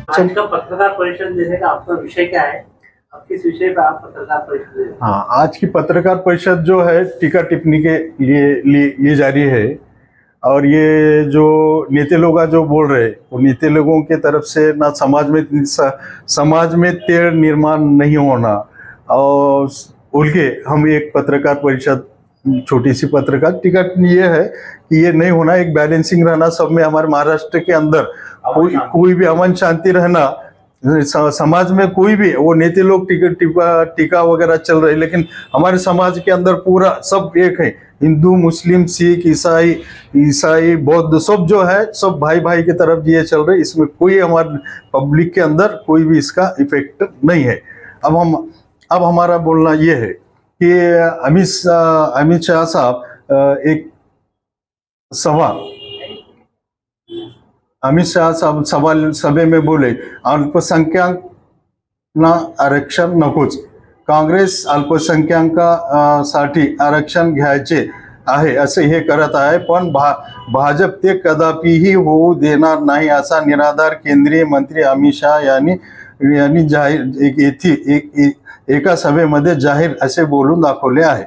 आज का पत्रकार परिषद देने का आपका विषय क्या है? अब किस विषय पर आप पत्रकार परिषद दे रहे हैं? हाँ, आज की पत्रकार परिषद जो है टीका टिप्पणी के लिए ली जा रही है। और ये जो नेते लोग जो बोल रहे हैं वो नेते लोगों के तरफ से ना समाज में तेढ़ निर्माण नहीं होना, और उनके हम एक पत्रकार परिषद छोटी सी पत्रकार टिका ये है कि ये नहीं होना, एक बैलेंसिंग रहना सब में। हमारे महाराष्ट्र के अंदर कोई भी अमन शांति रहना, समाज में कोई भी वो नेते लोग टीका वगैरह चल रहे, लेकिन हमारे समाज के अंदर पूरा सब एक है। हिंदू, मुस्लिम, सिख, ईसाई, बौद्ध सब जो है सब भाई भाई की तरफ ये चल रहे। इसमें कोई हमारे पब्लिक के अंदर कोई भी इसका इफेक्ट नहीं है। अब हमारा बोलना ये है कि अमित शाह साहब एक सवाल अमित शाह साहब सभे में बोले, अल्पसंख्याकांना आरक्षण नकोच, काँग्रेस अल्पसंख्याकांसाठी आरक्षण घ्यायचे आहे असे हे करत आहे, पण भाजप ते कदापिही होऊ देणार नाही असा निराधार केंद्रीय मंत्री अमित शाह यांनी जाहीर एका सभेमध्ये जाहीर असे बोलून दाखवले आहे।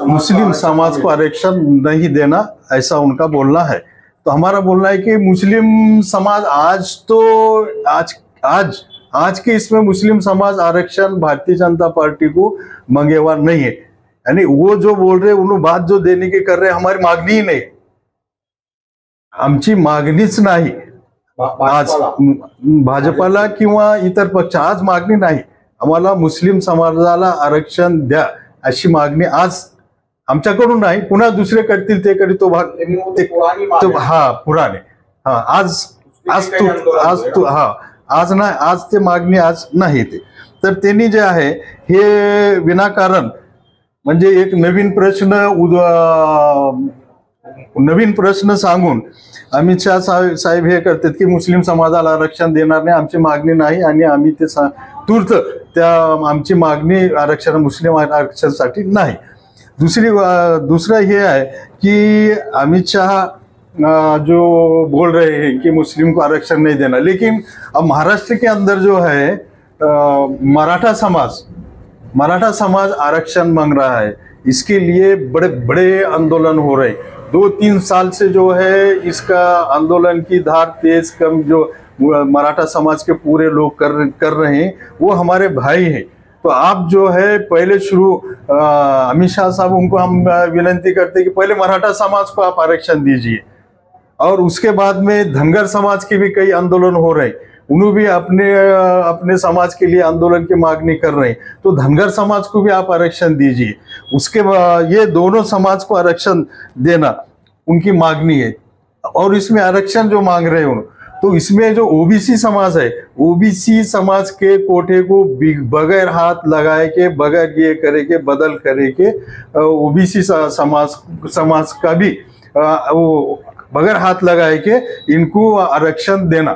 मुस्लिम समाज को आरक्षण नहीं देना ऐसा उनका बोलना है। तो हमारा बोलना है कि मुस्लिम समाज आज के इसमें मुस्लिम समाज आरक्षण भारतीय जनता पार्टी को मंगेवा नहीं है। यानी वो जो बोल रहे उन्होंने बात जो देने की कर रहे, हमारी मागणी ही नहीं, आमची मागणीच नाही। आज भाजपाला किंवा इतर पक्ष आज मागणी नाही, आम्हाला मुस्लिम समाजाला आरक्षण द्या अशी मागणी आज आमच्याकडून नाही, पुन्हा दुसरे करतील ते करी तो भाग पुराणे आज ते मागणी आज नाही ते। तर त्यांनी जे आहे हे विनाकारण म्हणजे एक नवीन प्रश्न सांगून अमित शाह साहेब हे करतात की मुस्लिम समाजाला आरक्षण देणार नाही, आमची मागणी नाही, आणि आम्ही ते तूर्त त्या आमची मागणी मुस्लिम आरक्षणासाठी नाही। दूसरा ये है कि अमित शाह जो बोल रहे हैं कि मुस्लिम को आरक्षण नहीं देना, लेकिन अब महाराष्ट्र के अंदर जो है मराठा समाज आरक्षण मांग रहा है। इसके लिए बड़े बड़े आंदोलन हो रहे, 2-3 साल से जो है इसका आंदोलन की धार तेज कम जो मराठा समाज के पूरे लोग कर रहे हैं, वो हमारे भाई हैं। तो आप जो है पहले अमित शाह साहब उनको हम विनती करते कि पहले मराठा समाज को आप आरक्षण दीजिए, और उसके बाद में धनगर समाज के भी कई आंदोलन हो रहे, उन्होंने भी अपने समाज के लिए आंदोलन की मांगनी कर रहे हैं, तो धनगर समाज को भी आप आरक्षण दीजिए। उसके बाद ये दोनों समाज को आरक्षण देना उनकी मांगनी है। और इसमें आरक्षण जो मांग रहे हैं तो इसमें जो ओबीसी समाज है, ओबीसी समाज के कोटे को बगैर हाथ लगाए के, बगैर ये करे के, बदल करे के ओबीसी समाज का भी वो बगैर हाथ लगाए के इनको आरक्षण देना,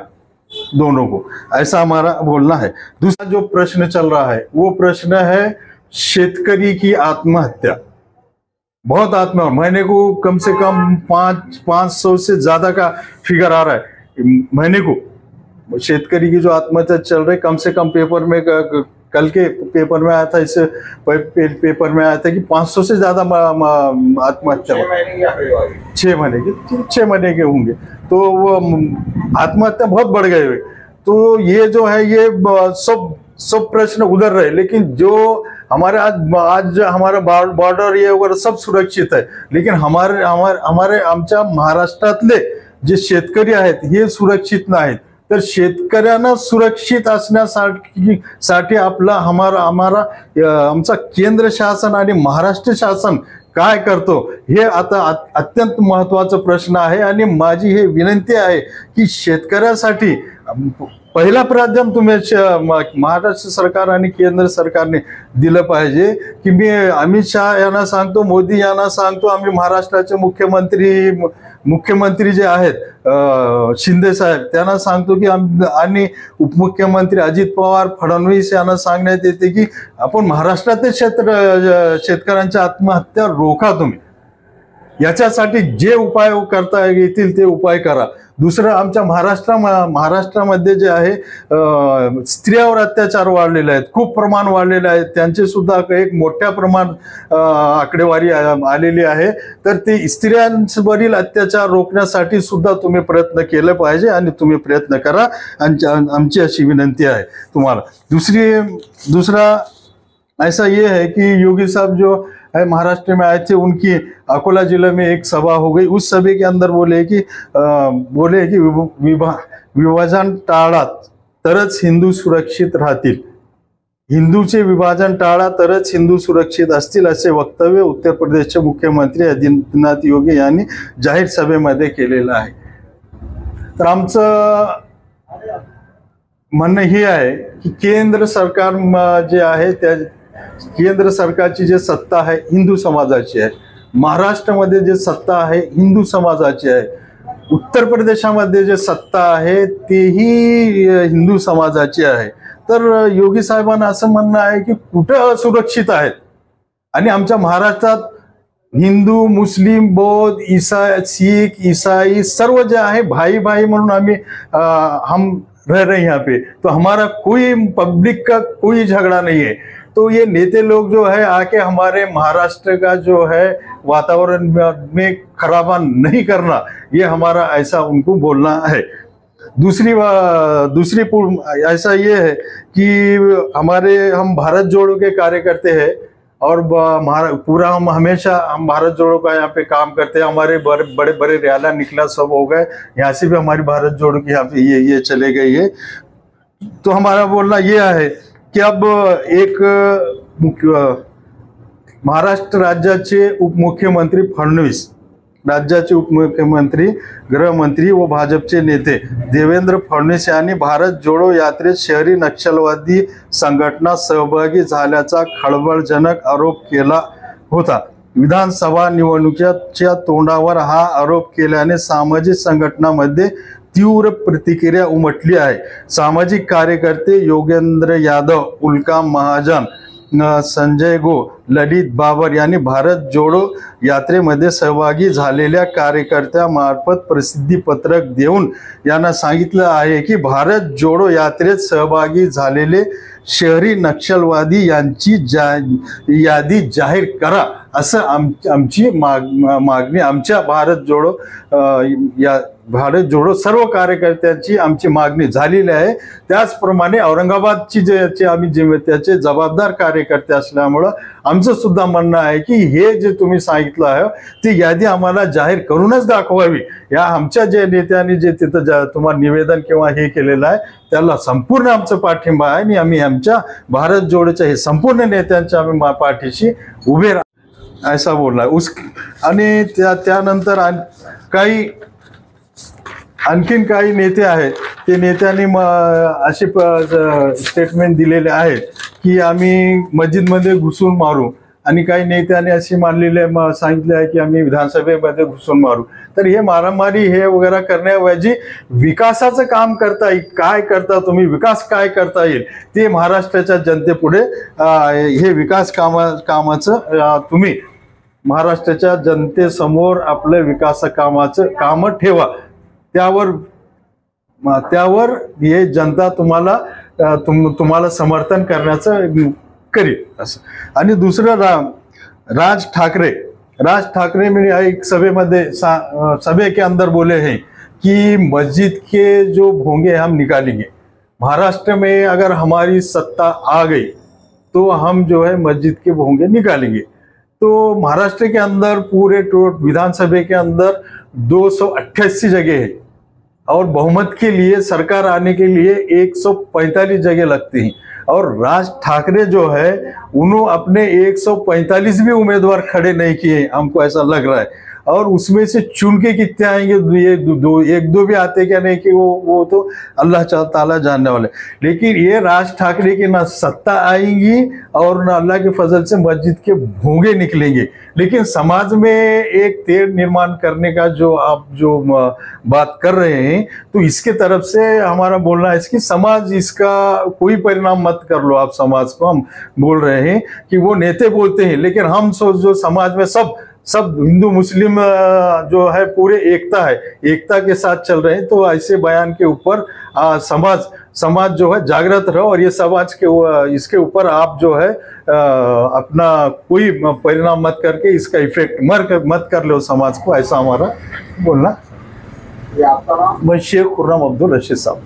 दोनों को, ऐसा हमारा बोलना है। दूसरा जो प्रश्न चल रहा है वो प्रश्न है शेतकरी की आत्महत्या। बहुत आत्महत्या, महीने को कम से कम 500 से ज्यादा का फिगर आ रहा है महीने को। शेतकरी की जो आत्महत्या चल रही, कम से कम पेपर में कल के पेपर में आया था, इससे पेपर में आया था कि 500 से ज्यादा आत्महत्या 6 महीने के होंगे। तो वो आत्महत्या बहुत बढ़ गए हुए। तो ये जो है ये सब प्रश्न उधर रहे, लेकिन जो हमारे आज हमारा बॉर्डर ये वगैरह सब सुरक्षित है, लेकिन हमारे आमच्या महाराष्ट्रातले जे शेतकरी आहेत हे सुरक्षित नाहीत। तर शेतकऱ्यांना सुरक्षित असण्यासाठी आमचा केंद्र शासन आणि महाराष्ट्र शासन काय करतो हे आता अत्यंत महत्त्वाचा प्रश्न आहे। आणि माझी हे विनंती आहे की शेतकऱ्यासाठी पहिला प्राधान्य तुम्ही महाराष्ट्र सरकार आणि केंद्र सरकारने दिलं पाहिजे। की मी अमित शाह यांना सांगतो, मोदी यांना सांगतो, आम्ही महाराष्ट्राचे मुख्यमंत्री जे आहेत शिंदे साहेब त्यांना सांगतो की आणि उपमुख्यमंत्री अजित पवार, फडणवीस यांना सांगण्यात येते की आपण महाराष्ट्रातील शेतकऱ्यांच्या आत्महत्या रोखा तुम्ही। याच्यासाठी जे उपाय करता येतील ते उपाय करा। दुसरं आमच्या महाराष्ट्रामध्ये जे आहे स्त्रियावर अत्याचार वाढलेले आहेत, खूप प्रमाण वाढलेले आहेत, त्यांचे सुद्धा एक मोठ्या प्रमाण आकडेवारी आलेली आहे. तर ते स्त्रियांवरील अत्याचार रोखण्यासाठी सुद्धा तुम्ही प्रयत्न केले पाहिजे आणि तुम्ही प्रयत्न करा. आमची अशी विनंती आहे तुम्हाला. दूसरा ऐसा ये है कि योगी साहब जो है महाराष्ट्र में आए थे, उनकी अकोला जिले में एक सभा हो गई. उस सभा के अंदर बोले कि विभाजन टाळा तरच हिंदू सुरक्षित राहतील, हिंदूचे विभाजन टाळा तरच हिंदू सुरक्षित असतील, असे वक्तव्य उत्तर प्रदेशचे मुख्यमंत्री आदित्यनाथ योगी यांनी जाहीर सभेमध्ये केलेलं आहे. तर आमचं म्हणणं हे आहे की केंद्र सरकार जे आहे त्या केंद्र सरकारची जे सत्ता आहे हिंदू समाजाची आहे, महाराष्ट्रामध्ये जे सत्ता आहे हिंदू समाजाची आहे, उत्तर प्रदेशामध्ये जे सत्ता आहे तेही हिंदू समाजाची आहे. तर योगी साहेबांना असं म्हणणं आहे की कुठं असुरक्षित आहेत आणि आमच्या महाराष्ट्रात हिंदू, मुस्लिम, बौद्ध, शीख, ईसाई सर्व जे आहे भाई भाई म्हणून आम्ही हम रह रहे हैं यहाँ पे. तो हमारा कोई पब्लिक का कोई झगड़ा नहीं है. तो ये नेते लोग जो है आके हमारे महाराष्ट्र का जो है वातावरण में खराबा नहीं करना, ये हमारा ऐसा उनको बोलना है. दूसरी ऐसा ये है कि हम भारत जोड़ो के कार्यकर्ते हैं और हम हमेशा भारत जोड़ो का यहाँ पे काम करते हैं. हमारे बड़े बड़े रैलियां निकला सब हो गए, यहाँ से भी हमारी भारत जोड़ो की यहाँ पे ये चले गई है. तो हमारा बोलना ये है की अब एक महाराष्ट्र राज्याचे उपमुख्यमंत्री फडणवीस, राज्याचे उपमुख्यमंत्री, गृहमंत्री व भाजपचे नेते देवेंद्र फडणवीस यांनी भारत जोडो यात्रेत शहरी नक्षलवादी संघटना सहभागी झाल्याचा खळबळजनक आरोप केला होता. विधानसभा निवडणुकीच्या तोंडावर हा आरोप केल्याने सामाजिक संघटनांमध्ये तीव्र प्रतिक्रिया उमटली आहे. सामाजिक कार्यकर्ते योगेंद्र यादव, उल्का महाजन, संजय गो, ललित बाबर यांनी भारत जोडो यात्रेमध्ये सहभागी झालेल्या कार्यकर्त्यांमार्फत प्रसिद्धी पत्रक देऊन यांना सांगितलं आहे की भारत जोडो यात्रेत सहभागी झालेले शहरी नक्षलवादी यांची यादी जाहीर करा, असं आमची मागणी आमच्या भारत जोडो सर्व कार्यकर्त्यांची आमची मागणी झालेली आहे. त्याचप्रमाणे औरंगाबादची जे आम्ही त्याचे जबाबदार कार्यकर्ते असल्यामुळं आमचं सुद्धा म्हणणं आहे की हे जे तुम्ही सांगितलं आहे ती यादी आम्हाला जाहीर करूनच दाखवावी. या आमच्या जे नेत्यांनी जे तिथं तुम्हाला निवेदन किंवा हे केलेलं आहे त्याला संपूर्ण आमचं पाठिंबा आहे आणि आम्ही आमच्या भारत जोडोच्या हे संपूर्ण नेत्यांच्या आम्ही पाठीशी उभे ऐसा बोलला. आणि त्यानंतर आणखीन काही नेते आहेत, ते नेत्यांनी असे स्टेटमेंट दिलेले आहेत की आम्ही मस्जिदमध्ये घुसून मारू, आणि काही नेत्यांनी असे सांगितले आहे की आम्ही विधानसभेमध्ये घुसून मारू. तर हे मारामारी हे वगैरे करण्याऐवजी विकासाचं काम करता येईल. काय करता तुम्ही, विकास काय करता येईल ते महाराष्ट्राच्या जनतेपुढे हे विकास कामाचं तुम्ही महाराष्ट्राच्या जनतेसमोर आपलं विकास कामाचं काम ठेवा. त्यावर हे जनता तुम्हाला समर्थन करण्याचं करेल असं. आणि दुसरं राज ठाकरे में एक सभे के अंदर बोले हैं कि मस्जिद के जो भोंगे हम निकालेंगे. महाराष्ट्र में अगर हमारी सत्ता आ गई तो हम जो है मस्जिद के भोंगे निकालेंगे. तो महाराष्ट्र के अंदर पूरे विधानसभा के अंदर 288 जगह है और बहुमत के लिए सरकार आने के लिए 145 जगह लगती हैं. और राज ठाकरे जो है उन्होंने अपने 145 भी उम्मीदवार खड़े नहीं किए, हमको ऐसा लग रहा है. और उसमें से चुन के कितने आएंगे, एक दो भी आते क्या नहीं कि वो तो अल्लाह ताला जानने वाले. लेकिन ये राज ठाकरे की ना सत्ता आएंगी और ना अल्लाह के फजल से मस्जिद के भोंगे निकलेंगे. लेकिन समाज में एक तेड़ निर्माण करने का जो आप बात कर रहे हैं, तो इसके तरफ से हमारा बोलना है कि समाज इसका कोई परिणाम मत कर लो. आप समाज को हम बोल रहे हैं कि वो नेते बोलते हैं, लेकिन हम जो समाज में सब सब हिंदू मुस्लिम जो है पूरे एकता है, एकता के साथ चल रहे हैं। तो ऐसे बयान के ऊपर समाज जो है जागृत रहो, और ये समाज के इसके ऊपर आप जो है अपना कोई परिणाम मत करके इसका इफेक्ट मत कर लो समाज को, ऐसा हमारा बोलना। ये आपका नाम? मैं शेख खुर्रम अब्दुल रशीद साहब।